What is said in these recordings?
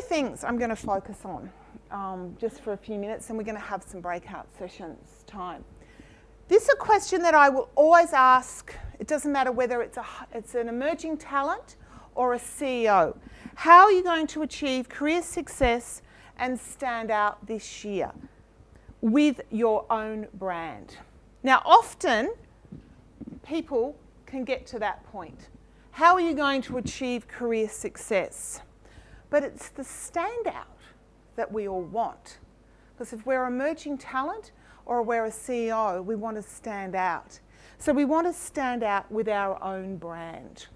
things I'm going to focus on just for a few minutes, and we're going to have some breakout sessions time. This is a question that I will always ask. It doesn't matter whether it's an emerging talent or a CEO. How are you going to achieve career success and stand out this year with your own brand? Now, often people can get to that point. How are you going to achieve career success? But it's the standout that we all want. Because if we're emerging talent or we're a CEO, we want to stand out. So we want to stand out with our own brand.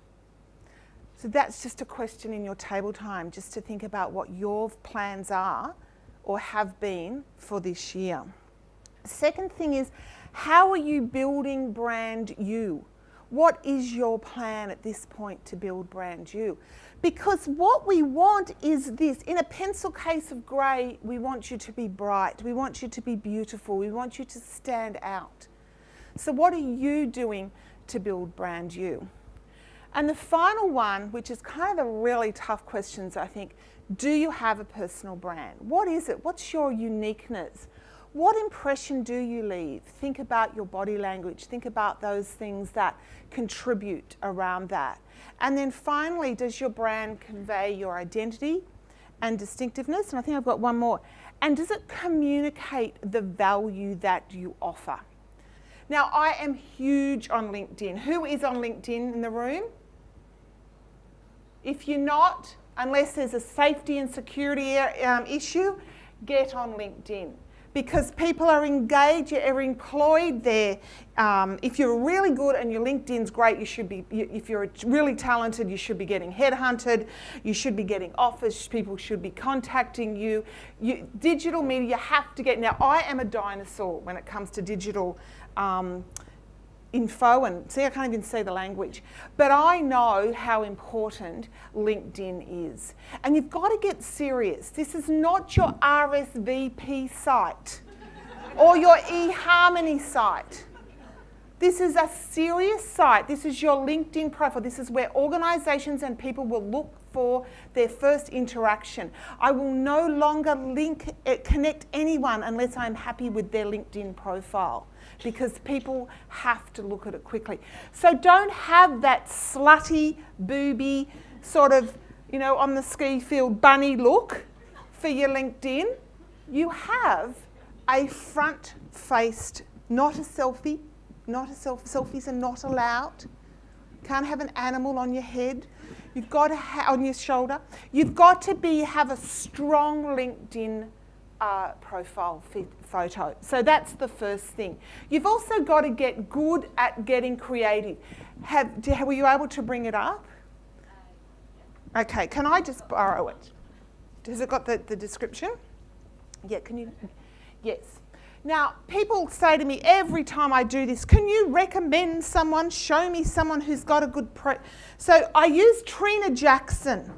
So that's just a question in your table time, just to think about what your plans are or have been for this year. The second thing is, how are you building brand you? What is your plan at this point to build brand you? Because what we want is this. In a pencil case of grey, we want you to be bright. We want you to be beautiful. We want you to stand out. So what are you doing to build brand you? And the final one, which is kind of the really tough questions, I think, do you have a personal brand? What is it? What's your uniqueness? What impression do you leave? Think about your body language. Think about those things that contribute around that. And then finally, does your brand convey your identity and distinctiveness? And I think I've got one more. And does it communicate the value that you offer? Now, I am huge on LinkedIn. Who is on LinkedIn in the room? If you're not, unless there's a safety and security issue, get on LinkedIn. Because people are engaged, you're employed there. If you're really good and your LinkedIn's great, you should be. If you're really talented, you should be getting headhunted. You should be getting offers. People should be contacting you. Digital media, you have to get. Now, I am a dinosaur when it comes to digital info, and see, I can't even say the language, but I know how important LinkedIn is. And you've got to get serious. This is not your RSVP site or your eHarmony site. This is a serious site. This is your LinkedIn profile. This is where organisations and people will look for their first interaction. I will no longer connect anyone unless I'm happy with their LinkedIn profile, because people have to look at it quickly. So don't have that slutty, booby, sort of, on the ski field bunny look for your LinkedIn. You have a front-faced, not a selfie, selfies are not allowed. Can't have an animal on your head. You've got to on your shoulder. You've got to have a strong LinkedIn profile photo. So that's the first thing. You've also got to get good at getting creative. Were you able to bring it up? Okay, can I just borrow it? Has it got the description? Yeah, can you? Yes. Now, people say to me every time I do this, can you recommend someone, show me someone who's got a good So I use Reyna Jackson.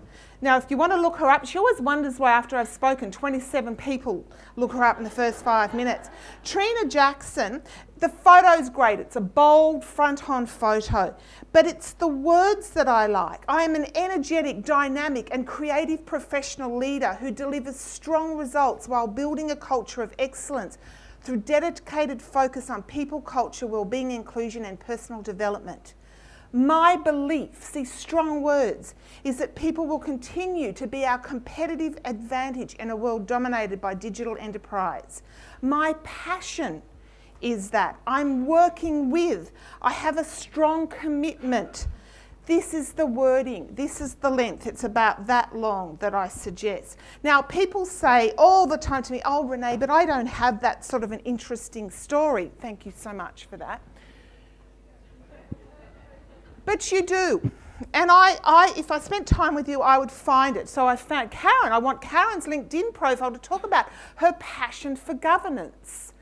Now, if you want to look her up, she always wonders why after I've spoken, 27 people look her up in the first 5 minutes. Reyna Jackson, the photo's great. It's a bold front-on photo, but it's the words that I like. I am an energetic, dynamic and creative professional leader who delivers strong results while building a culture of excellence through dedicated focus on people, culture, well-being, inclusion and personal development. My belief, these strong words, is that people will continue to be our competitive advantage in a world dominated by digital enterprise. My passion is that I'm working with, I have a strong commitment. This is the wording, this is the length, it's about that long that I suggest. Now, people say all the time to me, oh, Renee, but I don't have that sort of an interesting story. Thank you so much for that. But you do. And if I spent time with you, I would find it. So I found Karen. I want Karen's LinkedIn profile to talk about her passion for governance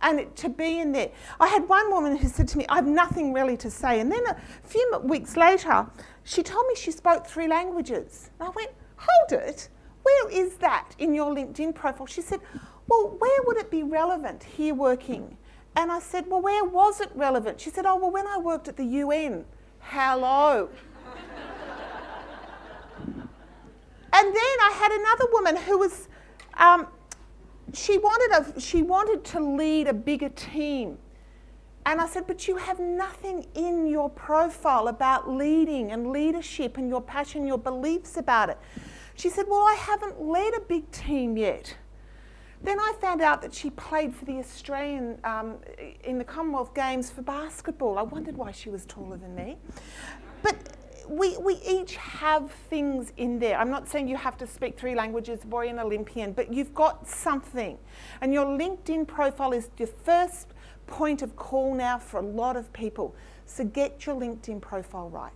and to be in there. I had one woman who said to me, I have nothing really to say. And then a few weeks later, she told me she spoke 3 languages. And I went, hold it. Where is that in your LinkedIn profile? She said, well, where would it be relevant here working? And I said, well, where was it relevant? She said, oh, well, when I worked at the UN. Hello. And then I had another woman who was, she wanted to lead a bigger team. And I said, but you have nothing in your profile about leading and leadership and your passion, your beliefs about it. She said, well, I haven't led a big team yet. Then I found out that she played for the Australian, in the Commonwealth Games for basketball. I wondered why she was taller than me. But we each have things in there. I'm not saying you have to speak 3 languages or be an Olympian, but you've got something. And your LinkedIn profile is your first point of call now for a lot of people. So get your LinkedIn profile right.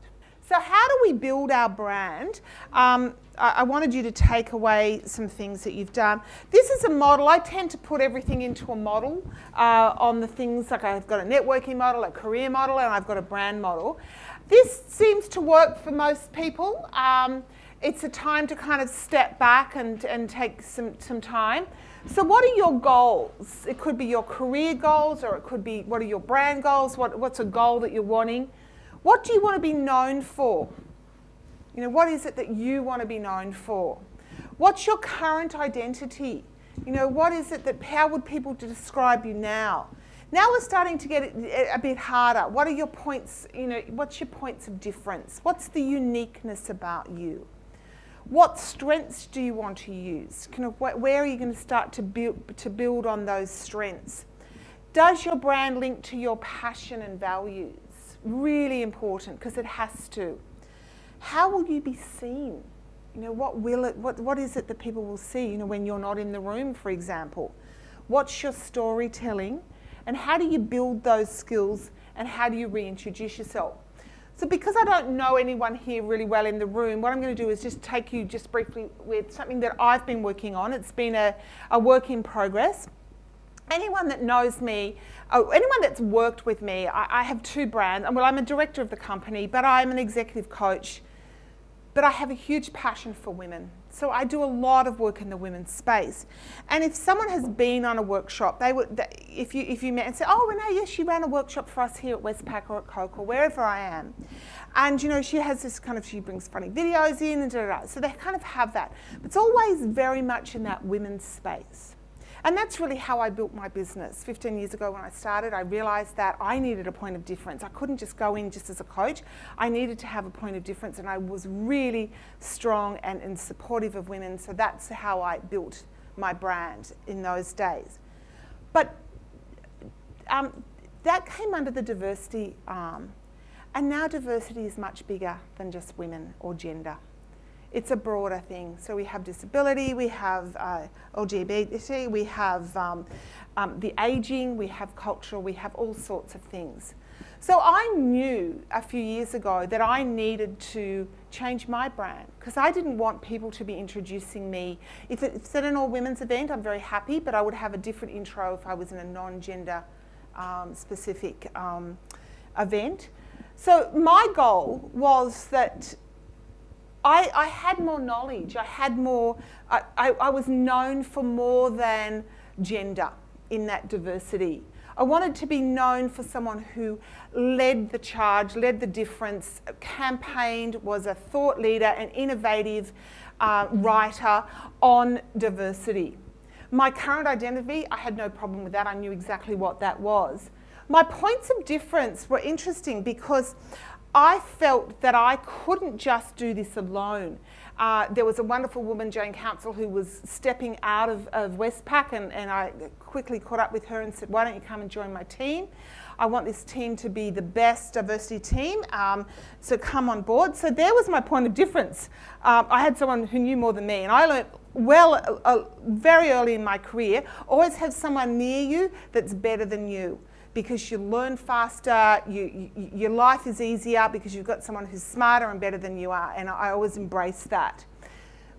So how do we build our brand? I wanted you to take away some things that you've done. This is a model. I tend to put everything into a model on the things, like I've got a networking model, a career model, and I've got a brand model. This seems to work for most people. It's a time to kind of step back and take some time. So what are your goals? It could be your career goals, or it could be, what are your brand goals? What's a goal that you're wanting? What do you want to be known for? You know, what is it that you want to be known for? What's your current identity? You know, what is it that, how would people describe you now? Now we're starting to get it a bit harder. What are your points, you know, what's your points of difference? What's the uniqueness about you? What strengths do you want to use? Kind of where are you going to start to build on those strengths? Does your brand link to your passion and values? Really important, because it has to. How will you be seen? You know, what is it that people will see, you know, when you're not in the room, for example? What's your storytelling? And how do you build those skills, and how do you reintroduce yourself? So because I don't know anyone here really well in the room, what I'm going to do is just take you just briefly with something that I've been working on. It's been a work in progress. Anyone that knows me, anyone that's worked with me, I have 2 brands. Well, I'm a director of the company, but I'm an executive coach. But I have a huge passion for women. So I do a lot of work in the women's space. And if someone has been on a workshop, if you met and say, oh, Renee, yes, she ran a workshop for us here at Westpac or at Coke or wherever I am. And, you know, she has this kind of, she brings funny videos in and da-da-da. So they kind of have that. But it's always very much in that women's space. And that's really how I built my business. 15 years ago when I started, I realised that I needed a point of difference. I couldn't just go in just as a coach. I needed to have a point of difference, and I was really strong and supportive of women. So that's how I built my brand in those days. But that came under the diversity arm. And now diversity is much bigger than just women or gender. It's a broader thing. So we have disability, we have LGBT, we have the ageing, we have cultural, we have all sorts of things. So I knew a few years ago that I needed to change my brand, because I didn't want people to be introducing me. If it's at an all-women's event, I'm very happy, but I would have a different intro if I was in a non-gender specific event. So my goal was that I had more knowledge, I had more, I was known for more than gender in that diversity. I wanted to be known for someone who led the charge, led the difference, campaigned, was a thought leader, an innovative writer on diversity. My current identity, I had no problem with that. I knew exactly what that was. My points of difference were interesting because I felt that I couldn't just do this alone. There was a wonderful woman, Jane Council, who was stepping out of Westpac, and I quickly caught up with her and said, why don't you come and join my team? I want this team to be the best diversity team, so come on board. So there was my point of difference. I had someone who knew more than me, and I learned very early in my career, always have someone near you that's better than you, because you learn faster, your life is easier because you've got someone who's smarter and better than you are, and I always embrace that.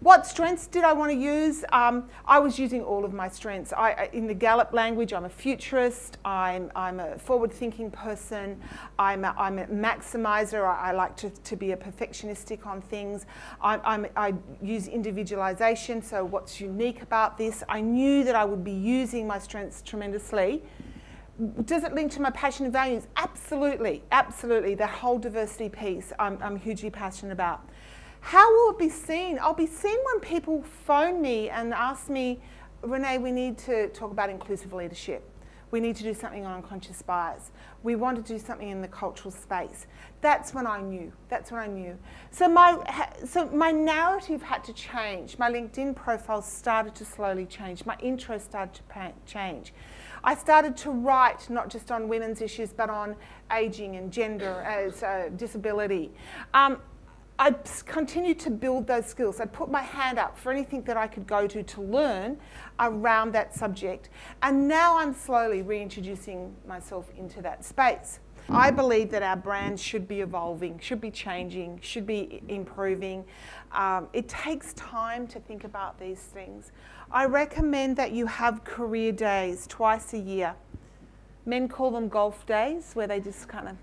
What strengths did I want to use? I was using all of my strengths. In the Gallup language, I'm a futurist, I'm a forward-thinking person, I'm a maximizer, I like to be a perfectionistic on things. I use individualization, so what's unique about this? I knew that I would be using my strengths tremendously. Does it link to my passion and values? Absolutely, absolutely. The whole diversity piece I'm hugely passionate about. How will it be seen? I'll be seen when people phone me and ask me, Renee, we need to talk about inclusive leadership. We need to do something on unconscious bias. We want to do something in the cultural space. That's when I knew. That's when I knew. So my narrative had to change. My LinkedIn profile started to slowly change. My intro started to change. I started to write not just on women's issues, but on ageing and gender, as disability. I continued to build those skills. I'd put my hand up for anything that I could go to learn around that subject. And now I'm slowly reintroducing myself into that space. I believe that our brands should be evolving, should be changing, should be improving. It takes time to think about these things. I recommend that you have career days twice a year. Men call them golf days, where they just kind of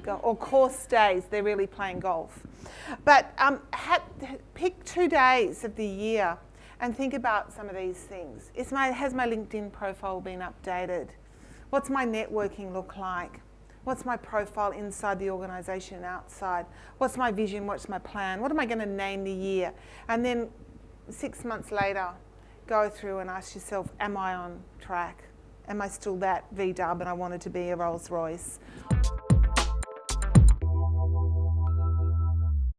go, or course days, they're really playing golf. But pick 2 days of the year and think about some of these things. Has my LinkedIn profile been updated? What's my networking look like? What's my profile inside the organisation and outside? What's my vision? What's my plan? What am I going to name the year? And then 6 months later, go through and ask yourself, am I on track? Am I still that VW and I wanted to be a Rolls Royce?